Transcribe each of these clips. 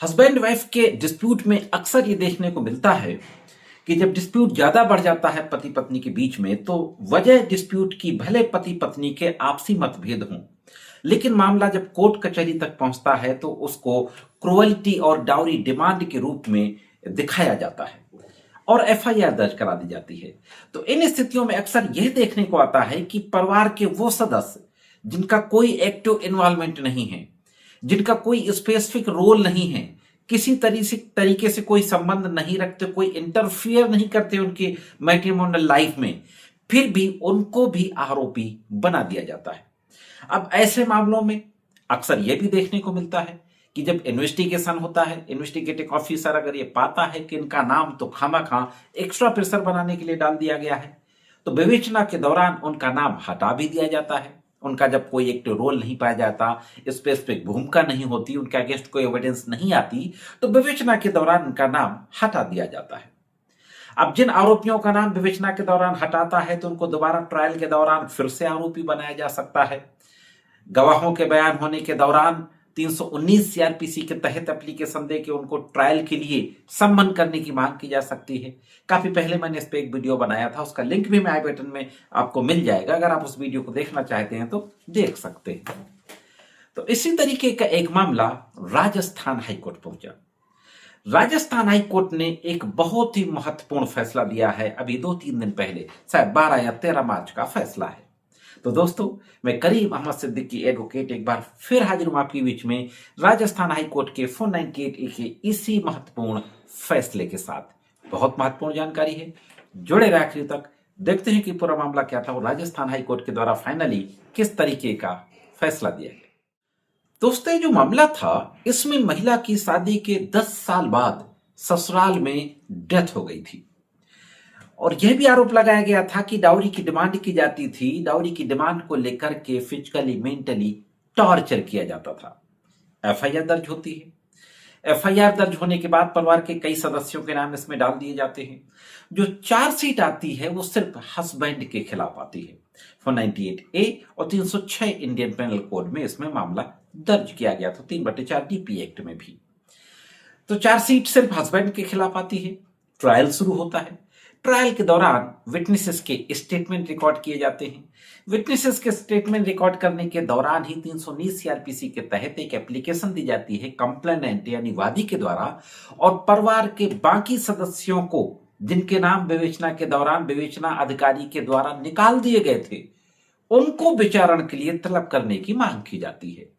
Husband wife के dispute में अक्सर ये देखने को मिलता है कि जब डिस्प्यूट ज्यादा बढ़ जाता है पति पत्नी के बीच में, तो वजह डिस्प्यूट की भले पति पत्नी के आपसी मतभेद हों, लेकिन मामला जब कोर्ट कचहरी तक पहुंचता है तो उसको क्रुअल्टी और डाउरी डिमांड के रूप में दिखाया जाता है और एफआईआर दर्ज करा दी जाती है। तो इन स्थितियों में अक्सर यह देखने को आता है कि परिवार के वो सदस्य जिनका कोई एक्टिव इन्वॉल्वमेंट नहीं है, जिनका कोई स्पेसिफिक रोल नहीं है, किसी तरीके से कोई संबंध नहीं रखते, कोई इंटरफियर नहीं करते उनके मैट्रिमोनियल लाइफ में, फिर भी उनको भी आरोपी बना दिया जाता है। अब ऐसे मामलों में अक्सर यह भी देखने को मिलता है कि जब इन्वेस्टिगेशन होता है, इन्वेस्टिगेटिंग ऑफिसर अगर ये पाता है कि इनका नाम तो खामखा एक्स्ट्रा प्रेशर बनाने के लिए डाल दिया गया है, तो विवेचना के दौरान उनका नाम हटा भी दिया जाता है। उनका जब कोई एक्टिव रोल नहीं पाया जाता, स्पेसिफिक भूमिका नहीं होती, उनके अगेंस्ट कोई एविडेंस नहीं आती, तो विवेचना के दौरान उनका नाम हटा दिया जाता है। अब जिन आरोपियों का नाम विवेचना के दौरान हटाता है तो उनको दोबारा ट्रायल के दौरान फिर से आरोपी बनाया जा सकता है। गवाहों के बयान होने के दौरान 319 सीआरपीसी के तहत एप्लीकेशन दे के उनको ट्रायल के लिए सम्मन करने की मांग की जा सकती है। काफी पहले मैंने इस पे एक वीडियो बनाया था, उसका लिंक भी मैं आई बटन में आपको मिल जाएगा, अगर आप उस वीडियो को देखना चाहते हैं तो देख सकते हैं। तो इसी तरीके का एक मामला राजस्थान हाईकोर्ट पहुंचा। राजस्थान हाईकोर्ट ने एक बहुत ही महत्वपूर्ण फैसला दिया है, अभी 2-3 दिन पहले, शायद 12 या 13 मार्च का फैसला है। तो दोस्तों, मैं करीम अहमद सिद्दीकी एडवोकेट एक बार फिर हाजिर हूं आपके बीच में राजस्थान हाईकोर्ट के 498A के इसी महत्वपूर्ण फैसले के साथ। बहुत महत्वपूर्ण जानकारी है, जुड़े रहे आखिरी तक, देखते हैं कि पूरा मामला क्या था और राजस्थान हाईकोर्ट के द्वारा फाइनली किस तरीके का फैसला दिया गया। दोस्तों, ये जो मामला था, इसमें महिला की शादी के 10 साल बाद ससुराल में डेथ हो गई थी और यह भी आरोप लगाया गया था कि डाउरी की डिमांड की जाती थी। डाउरी की डिमांड को लेकर के फिजिकली मेंटली टॉर्चर किया जाता था। एफआईआर दर्ज होती है। एफआईआर दर्ज होने के बाद परिवार के कई सदस्यों के नाम इसमें डाल दिए जाते हैं। जो चार्जशीट आती है वो सिर्फ हस्बैंड के खिलाफ आती है। 498A और 306 इंडियन पेनल कोड में इसमें मामला दर्ज किया गया था, 3/4 डीपी एक्ट में भी। तो चार्जशीट सिर्फ हस्बैंड के खिलाफ आती है। ट्रायल शुरू होता है। ट्रायल के दौरान विटनेसेस के स्टेटमेंट रिकॉर्ड किए जाते हैं। विटनेसेस के स्टेटमेंट रिकॉर्ड करने के दौरान ही 319 सीआरपीसी के तहत एक एप्लीकेशन दी जाती है कंप्लेनेंट यानी वादी के द्वारा, और परिवार के बाकी सदस्यों को जिनके नाम विवेचना के दौरान विवेचना अधिकारी के द्वारा निकाल दिए गए थे, उनको विचारण के लिए तलब करने की मांग की जाती है।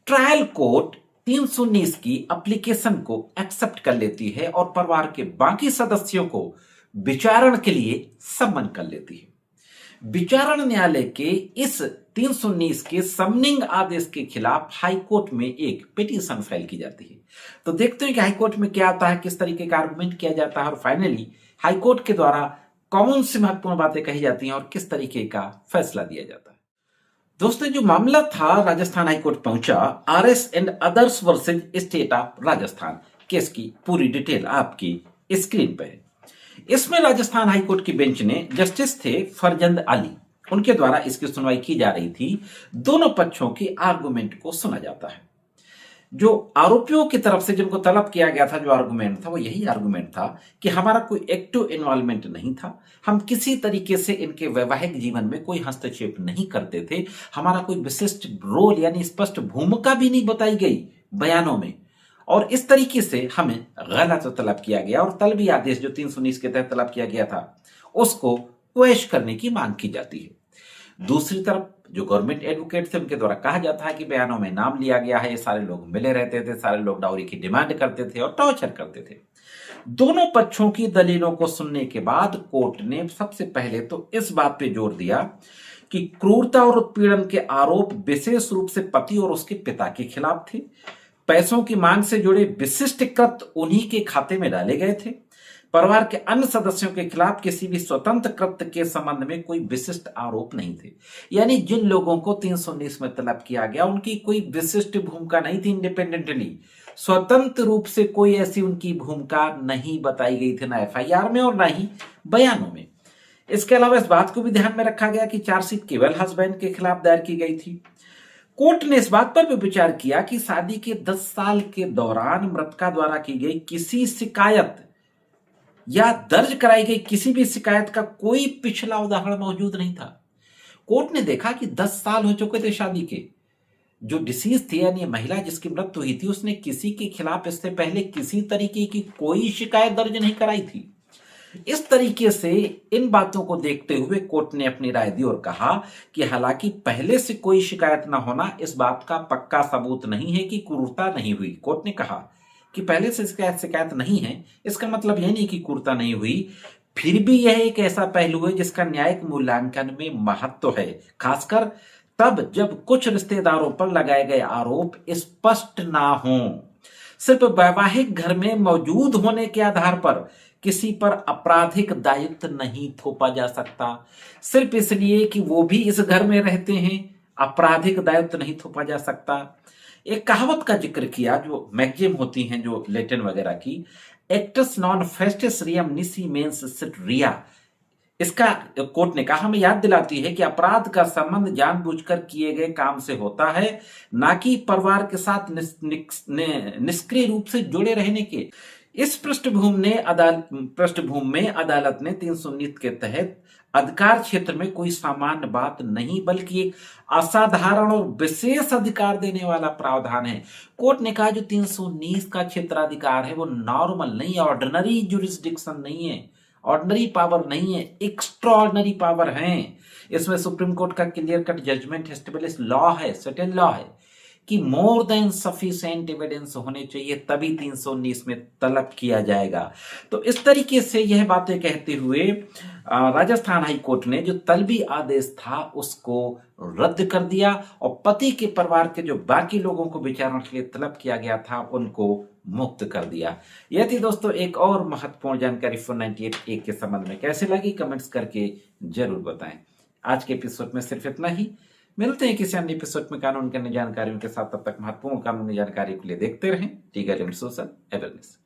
ट्रायल कोर्ट 319 की एप्लीकेशन को एक्सेप्ट कर लेती है और परिवार के बाकी सदस्यों को विचारण के लिए सम्मन कर लेती है। विचारण न्यायालय के इस 319 के समनिंग आदेश के खिलाफ हाईकोर्ट में एक पिटीशन फाइल की जाती है। तो देखते हैं कि हाईकोर्ट में क्या आता है, किस तरीके का आर्गुमेंट किया जाता है और फाइनली हाईकोर्ट के द्वारा कौन सी महत्वपूर्ण बातें कही जाती हैं और किस तरीके का फैसला दिया जाता है। दोस्तों, जो मामला था राजस्थान हाईकोर्ट पहुंचा, RS and others versus state of Rajasthan. Case की पूरी डिटेल आपकी स्क्रीन पे है। इसमें राजस्थान हाईकोर्ट की बेंच ने, जस्टिस थे फरजंद अली, उनके द्वारा इसकी सुनवाई की जा रही थी। दोनों पक्षों की आर्गुमेंट को सुना जाता है। जो आरोपियों की तरफ से जिनको तलब किया गया था, जो आर्गुमेंट था वो यही आर्गुमेंट था कि हमारा कोई एक्टिव इन्वॉल्वमेंट नहीं था, हम किसी तरीके से इनके वैवाहिक जीवन में कोई हस्तक्षेप नहीं करते थे, हमारा कोई विशिष्ट रोल यानी स्पष्ट भूमिका भी नहीं बताई गई बयानों में, और इस तरीके से हमें गलत तलब किया गया और तलबी आदेश जो 319 के तहत तलब किया गया था उसको क्वेश करने की मांग की जाती है। दूसरी तरफ जो गवर्नमेंट एडवोकेट थे उनके द्वारा कहा जाता है कि बयानों में नाम लिया गया है, ये सारे लोग मिले रहते थे, सारे लोग डाउरी की डिमांड करते थे और टॉर्चर करते थे। दोनों पक्षों की दलीलों को सुनने के बाद कोर्ट ने सबसे पहले तो इस बात पे जोर दिया कि क्रूरता और उत्पीड़न के आरोप विशेष रूप से पति और उसके पिता के खिलाफ थे। पैसों की मांग से जुड़े विशिष्ट कृत्य उन्हीं के खाते में डाले गए थे। परिवार के अन्य सदस्यों के खिलाफ किसी भी स्वतंत्र कृत्य के संबंध में कोई विशिष्ट आरोप नहीं थे। यानी जिन लोगों को 319 में तलब किया गया उनकी कोई विशिष्ट भूमिका नहीं थी, इंडिपेंडेंटली स्वतंत्र रूप से कोई ऐसी उनकी भूमिका नहीं बताई गई थी, ना एफआईआर में और ना ही बयानों में। इसके अलावा इस बात को भी ध्यान में रखा गया कि चार्जशीट केवल हस्बैंड के खिलाफ दायर की गई थी। कोर्ट ने इस बात पर भी विचार किया कि शादी के 10 साल के दौरान मृतका द्वारा की गई किसी शिकायत या दर्ज कराई गई किसी भी शिकायत का कोई पिछला उदाहरण मौजूद नहीं था। कोर्ट ने देखा कि 10 साल हो चुके थे शादी के। जो डिसीज थी यानी महिला जिसकी मृत्यु हुई थी, उसने किसी के खिलाफ इससे पहले किसी तरीके की कोई शिकायत दर्ज नहीं कराई थी। इस तरीके से इन बातों को देखते हुए कोर्ट ने अपनी राय दी और कहा कि हालांकि पहले से कोई शिकायत न होना इस बात का पक्का सबूत नहीं है कि क्रूरता नहीं हुई। कोर्ट ने कहा कि पहले से शिकायत नहीं है, इसका मतलब यह नहीं कि क्रूरता नहीं हुई। फिर भी यह एक ऐसा पहलू है जिसका न्यायिक मूल्यांकन में महत्व है, खासकर तब जब कुछ रिश्तेदारों पर लगाए गए आरोप स्पष्ट ना हो। सिर्फ वैवाहिक घर में मौजूद होने के आधार पर किसी पर आपराधिक दायित्व नहीं थोपा जा सकता। सिर्फ इसलिए कि वो भी इस घर में रहते हैं आपराधिक दायित्व नहीं थोपा जा सकता। एक कहावत का जिक्र किया जो मैगजिम होती हैं जो लैटिन वगैरह की, एक्टस नॉन फेस्टिस रियम निसी मेंस सिट रिया। इसका कोर्ट ने कहा हमें याद दिलाती है कि अपराध का संबंध जानबूझकर किए गए काम से होता है, ना कि परिवार के साथ निष्क्रिय रूप से जुड़े रहने के। इस पृष्ठभूमि में अदालत ने 319 के तहत अधिकार क्षेत्र में कोई सामान्य बात नहीं बल्कि एक असाधारण और विशेष अधिकार देने वाला प्रावधान है। कोर्ट ने कहा जो 319 का क्षेत्राधिकार है वो नॉर्मल नहीं, ऑर्डिनरी जुरिस्डिक्शन नहीं है, ऑर्डिनरी पावर नहीं है, एक्स्ट्रा ऑर्डिनरी पावर है। इसमें सुप्रीम कोर्ट का clear cut judgement establish law है, सर्टेन लॉ है कि मोर देन सफिशिएंट एविडेंस होने चाहिए, तभी 319 में तलब किया जाएगा। तो इस तरीके से यह बातें कहते हुए राजस्थान हाई कोर्ट ने जो तलबी आदेश था उसको रद्द कर दिया और पति के परिवार के जो बाकी लोगों को विचारणा के लिए तलब किया गया था उनको मुक्त कर दिया। यह थी दोस्तों एक और महत्वपूर्ण जानकारी 498A के संबंध में। कैसे लगी कमेंट्स करके जरूर बताएं। आज के एपिसोड में सिर्फ इतना ही। मिलते हैं किसी अन्य एपिसोड में कानून के अन्य जानकारियों के साथ। तब तक महत्वपूर्ण कानूनी जानकारी के लिए देखते रहें टीगर एंड सोशल अवेयरनेस।